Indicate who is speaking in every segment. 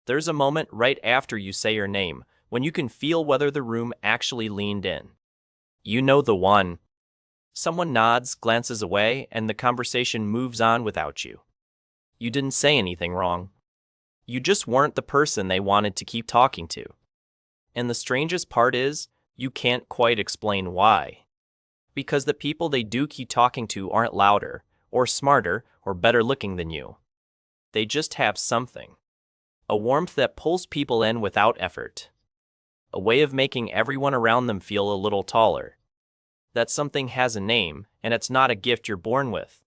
Speaker 1: There's a moment right after you say your name when you can feel whether the room actually leaned in. You know the one. Someone nods, glances away, and the conversation moves on without you. You didn't say anything wrong. You just weren't the person they wanted to keep talking to. And the strangest part is, you can't quite explain why. Because the people they do keep talking to aren't louder, or smarter, or better looking than you. They just have something. A warmth that pulls people in without effort. A way of making everyone around them feel a little taller. That something has a name, and it's not a gift you're born with.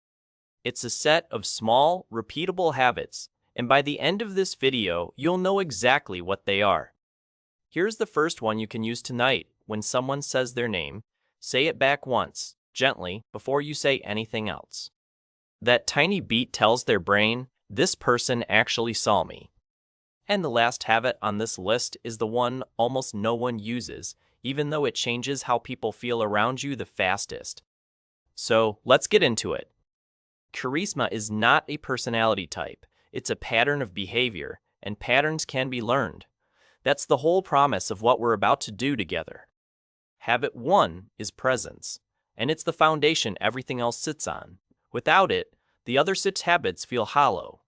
Speaker 1: It's a set of small, repeatable habits, and by the end of this video, you'll know exactly what they are. Here's the first one you can use tonight. When someone says their name, say it back once, gently, before you say anything else. That tiny beat tells their brain, this person actually saw me. And the last habit on this list is the one almost no one uses, even though it changes how people feel around you the fastest. So, let's get into it. Charisma is not a personality type, it's a pattern of behavior, and patterns can be learned. That's the whole promise of what we're about to do together. Habit 1 is presence, and it's the foundation everything else sits on. Without it, the other 6 habits feel hollow.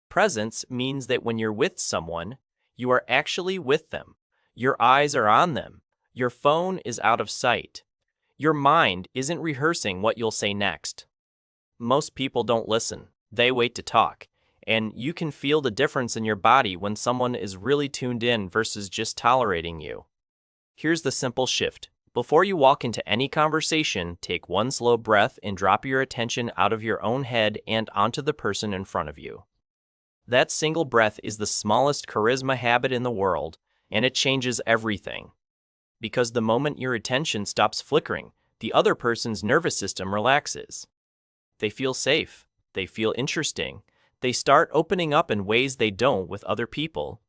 Speaker 1: Presence means that when you're with someone, you are actually with them. Your eyes are on them. Your phone is out of sight. Your mind isn't rehearsing what you'll say next. Most people don't listen. They wait to talk. And you can feel the difference in your body when someone is really tuned in versus just tolerating you. Here's the simple shift. Before you walk into any conversation, take one slow breath and drop your attention out of your own head and onto the person in front of you. That single breath is the smallest charisma habit in the world, and it changes everything. Because the moment your attention stops flickering, the other person's nervous system relaxes. They feel safe. They feel interesting. They start opening up in ways they don't with other people.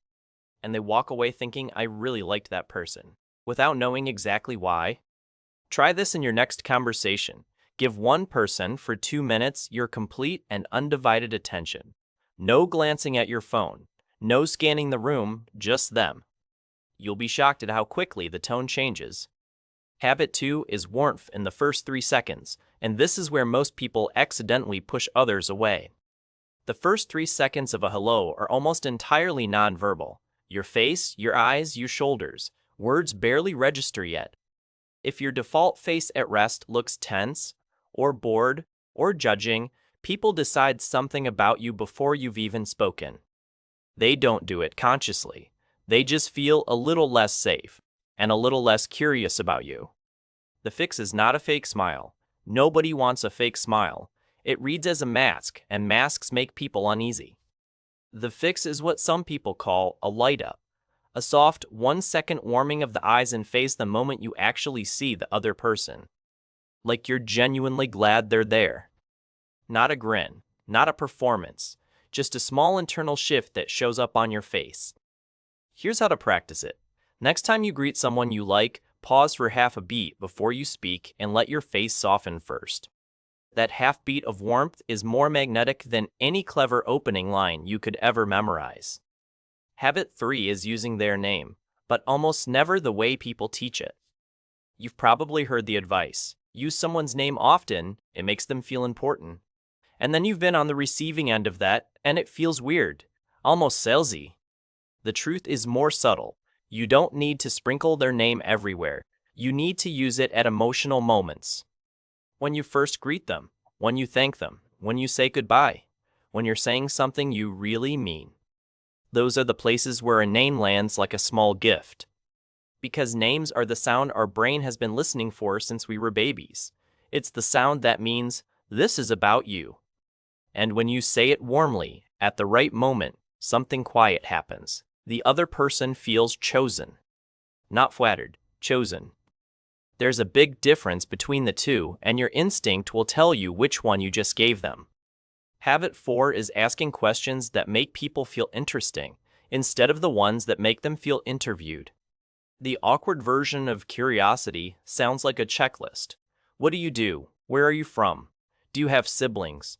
Speaker 1: And they walk away thinking, I really liked that person, without knowing exactly why. Try this in your next conversation. Give one person for 2 minutes your complete and undivided attention. No glancing at your phone. No scanning the room, just them. You'll be shocked at how quickly the tone changes. Habit 2 is warmth in the first 3 seconds, and this is where most people accidentally push others away. The first 3 seconds of a hello are almost entirely nonverbal. Your face, your eyes, your shoulders. Words barely register yet. If your default face at rest looks tense, or bored, or judging, people decide something about you before you've even spoken. They don't do it consciously. They just feel a little less safe, and a little less curious about you. The fix is not a fake smile. Nobody wants a fake smile. It reads as a mask, and masks make people uneasy. The fix is what some people call a light up. A soft 1-second warming of the eyes and face the moment you actually see the other person. Like you're genuinely glad they're there. Not a grin, not a performance, just a small internal shift that shows up on your face. Here's how to practice it. Next time you greet someone you like, pause for half a beat before you speak and let your face soften first. That half beat of warmth is more magnetic than any clever opening line you could ever memorize. Habit 3 is using their name, but almost never the way people teach it. You've probably heard the advice, use someone's name often, it makes them feel important. And then you've been on the receiving end of that, and it feels weird, almost salesy. The truth is more subtle. You don't need to sprinkle their name everywhere. You need to use it at emotional moments. When you first greet them, when you thank them, when you say goodbye, when you're saying something you really mean. Those are the places where a name lands like a small gift. Because names are the sound our brain has been listening for since we were babies. It's the sound that means, this is about you. And when you say it warmly, at the right moment, something quiet happens. The other person feels chosen. Not flattered, chosen. There's a big difference between the two, and your instinct will tell you which one you just gave them. Habit 4 is asking questions that make people feel interesting, instead of the ones that make them feel interviewed. The awkward version of curiosity sounds like a checklist. What do you do? Where are you from? Do you have siblings?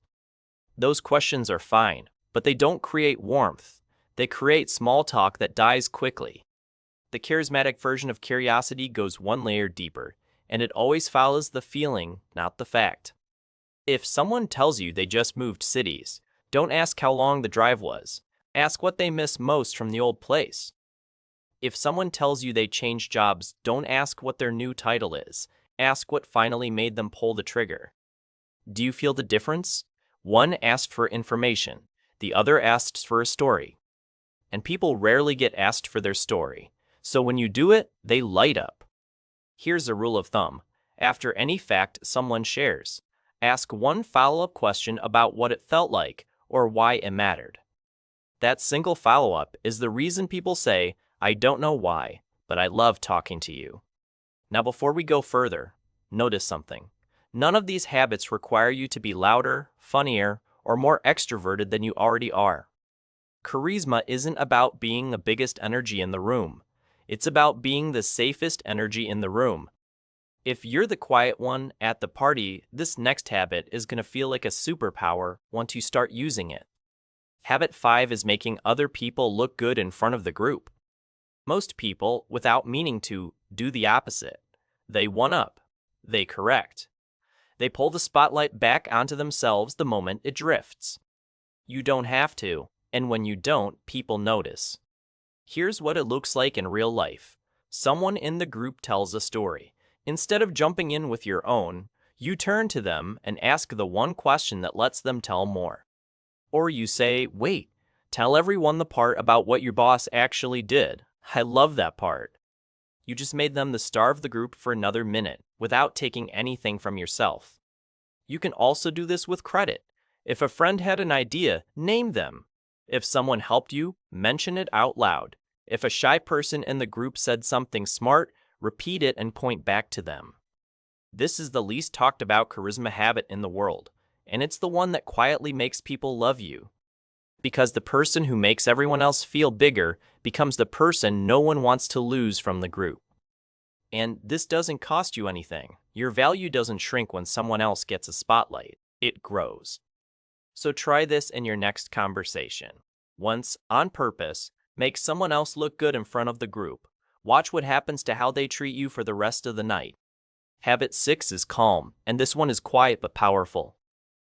Speaker 1: Those questions are fine, but they don't create warmth. They create small talk that dies quickly. The charismatic version of curiosity goes one layer deeper, and it always follows the feeling, not the fact. If someone tells you they just moved cities, don't ask how long the drive was. Ask what they miss most from the old place. If someone tells you they changed jobs, don't ask what their new title is. Ask what finally made them pull the trigger. Do you feel the difference? One asked for information, the other asks for a story. And people rarely get asked for their story, so when you do it, they light up. Here's a rule of thumb. After any fact someone shares, ask one follow-up question about what it felt like or why it mattered. That single follow-up is the reason people say, "I don't know why, but I love talking to you." Now before we go further, notice something. None of these habits require you to be louder, funnier, or more extroverted than you already are. Charisma isn't about being the biggest energy in the room. It's about being the safest energy in the room. If you're the quiet one at the party, this next habit is going to feel like a superpower once you start using it. Habit 5 is making other people look good in front of the group. Most people, without meaning to, do the opposite. They one-up. They correct. They pull the spotlight back onto themselves the moment it drifts. You don't have to, and when you don't, people notice. Here's what it looks like in real life. Someone in the group tells a story. Instead of jumping in with your own, you turn to them and ask the one question that lets them tell more. Or you say, "Wait, tell everyone the part about what your boss actually did. I love that part." You just made them the star of the group for another minute without taking anything from yourself. You can also do this with credit. If a friend had an idea, name them. If someone helped you, mention it out loud. If a shy person in the group said something smart, repeat it and point back to them. This is the least talked about charisma habit in the world, and it's the one that quietly makes people love you. Because the person who makes everyone else feel bigger becomes the person no one wants to lose from the group. And this doesn't cost you anything. Your value doesn't shrink when someone else gets a spotlight. It grows. So try this in your next conversation. Once, on purpose, make someone else look good in front of the group. Watch what happens to how they treat you for the rest of the night. Habit 6 is calm, and this one is quiet but powerful.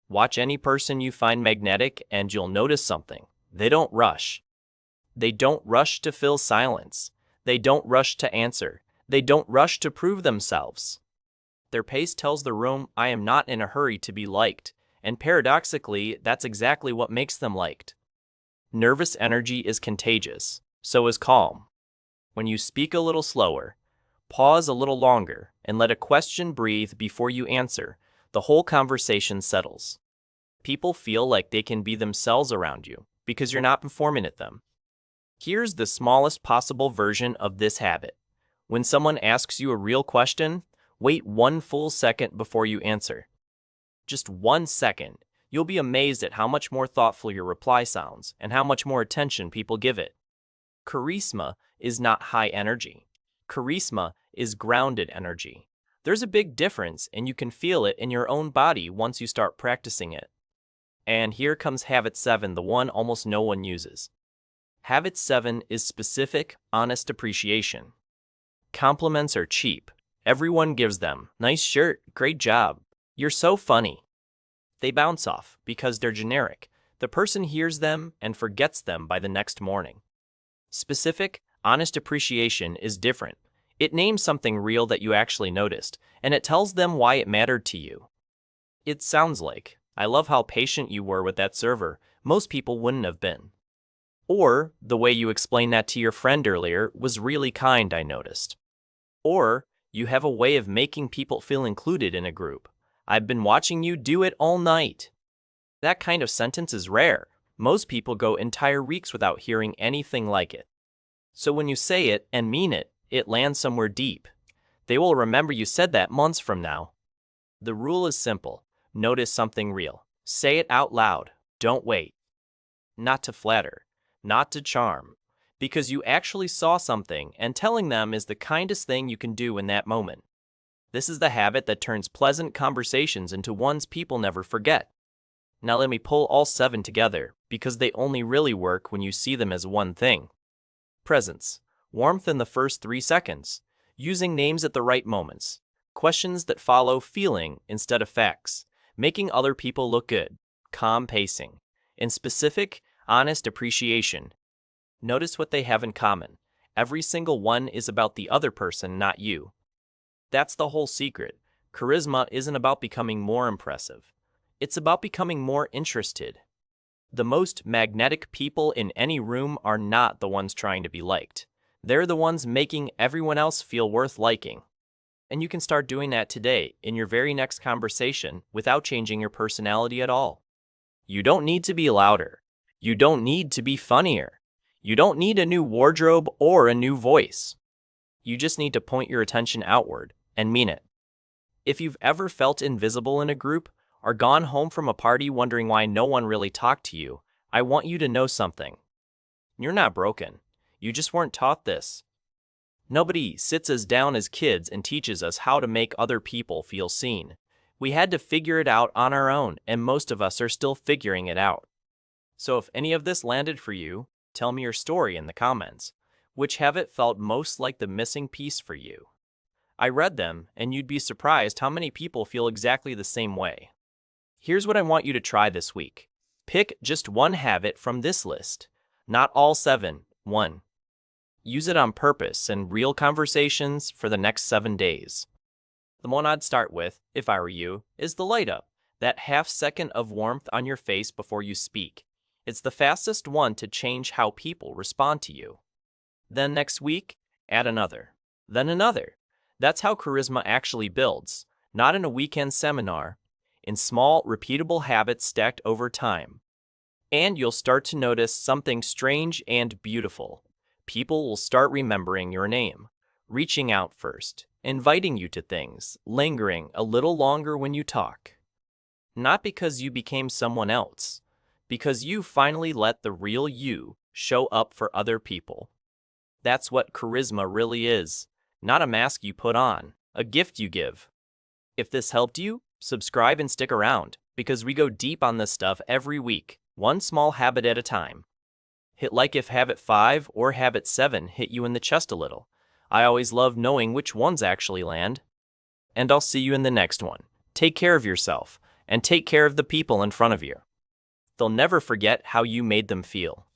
Speaker 1: Watch any person you find magnetic and you'll notice something. They don't rush. They don't rush to fill silence. They don't rush to answer. They don't rush to prove themselves. Their pace tells the room, "I am not in a hurry to be liked," and paradoxically, that's exactly what makes them liked. Nervous energy is contagious, so is calm. When you speak a little slower, pause a little longer, and let a question breathe before you answer, the whole conversation settles. People feel like they can be themselves around you because you're not performing at them. Here's the smallest possible version of this habit. When someone asks you a real question, wait one full second before you answer. Just 1 second. You'll be amazed at how much more thoughtful your reply sounds and how much more attention people give it. Charisma is not high energy. Charisma is grounded energy. There's a big difference, and you can feel it in your own body once you start practicing it. And here comes habit 7, the one almost no one uses. Habit 7 is specific, honest appreciation. Compliments are cheap. Everyone gives them. "Nice shirt, great job, you're so funny." They bounce off because they're generic. The person hears them and forgets them by the next morning. Specific, honest appreciation is different. It names something real that you actually noticed, and it tells them why it mattered to you. It sounds like, "I love how patient you were with that server. Most people wouldn't have been." Or, "The way you explained that to your friend earlier was really kind, I noticed." Or, "You have a way of making people feel included in a group. I've been watching you do it all night." That kind of sentence is rare. Most people go entire weeks without hearing anything like it. So when you say it and mean it, it lands somewhere deep. They will remember you said that months from now. The rule is simple. Notice something real. Say it out loud. Don't wait. Not to flatter, not to charm, because you actually saw something, and telling them is the kindest thing you can do in that moment. This is the habit that turns pleasant conversations into ones people never forget. Now let me pull all 7 together. because they only really work when you see them as one thing. Presence, warmth in the first 3 seconds, using names at the right moments, questions that follow feeling instead of facts, making other people look good, calm pacing, and specific, honest appreciation. Notice what they have in common. Every single one is about the other person, not you. That's the whole secret. Charisma isn't about becoming more impressive. It's about becoming more interested. The most magnetic people in any room are not the ones trying to be liked. They're the ones making everyone else feel worth liking. And you can start doing that today in your very next conversation without changing your personality at all. You don't need to be louder. You don't need to be funnier. You don't need a new wardrobe or a new voice. You just need to point your attention outward and mean it. If you've ever felt invisible in a group or gone home from a party wondering why no one really talked to you, I want you to know something. You're not broken. You just weren't taught this. Nobody sits us down as kids and teaches us how to make other people feel seen. We had to figure it out on our own, and most of us are still figuring it out. So if any of this landed for you, tell me your story in the comments. Which habit felt most like the missing piece for you? I read them, and you'd be surprised how many people feel exactly the same way. Here's what I want you to try this week. Pick just one habit from this list. Not all 7. 1. Use it on purpose in real conversations for the next 7 days. The one I'd start with, if I were you, is the light up. That half second of warmth on your face before you speak. It's the fastest one to change how people respond to you. Then next week, add another. Then another. That's how charisma actually builds, not in a weekend seminar, in small, repeatable habits stacked over time. And you'll start to notice something strange and beautiful. People will start remembering your name, reaching out first, inviting you to things, lingering a little longer when you talk. Not because you became someone else, because you finally let the real you show up for other people. That's what charisma really is, not a mask you put on, a gift you give. If this helped you, subscribe and stick around, because we go deep on this stuff every week, one small habit at a time. Hit like if habit 5 or habit 7 hit you in the chest a little. I always love knowing which ones actually land. And I'll see you in the next one. Take care of yourself, and take care of the people in front of you. They'll never forget how you made them feel.